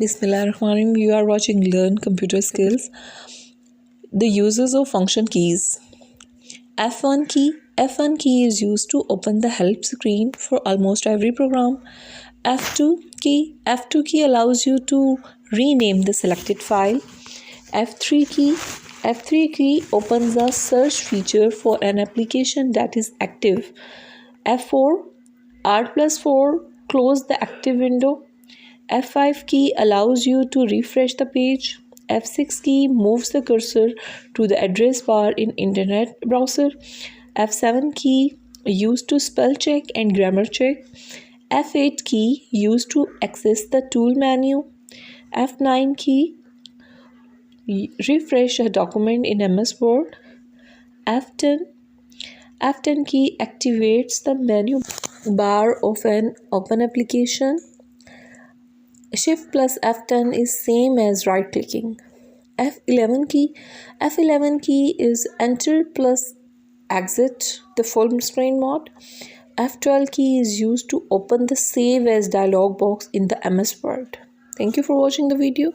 Bismillahirrahmanirrahim. You are watching Learn Computer Skills. The uses of function keys. F1 key. F1 key is used to open the help screen for almost every program. F2 key. F2 key allows you to rename the selected file. F3 key. F3 key opens the search feature for an application that is active. F4. Alt+4 close the active window. F5 key allows you to refresh the page. F6 key moves the cursor to the address bar in internet browser. F7 key used to spell check and grammar check. F8 key used to access the tool menu. F9 key refresh a document in MS Word. F10 key activates the menu bar of an open application. Shift plus F10 is same as right clicking. F11 key. F11 key is enter plus exit the full screen mode. F12 key is used to open the save as dialog box in the MS Word. Thank you for watching the video.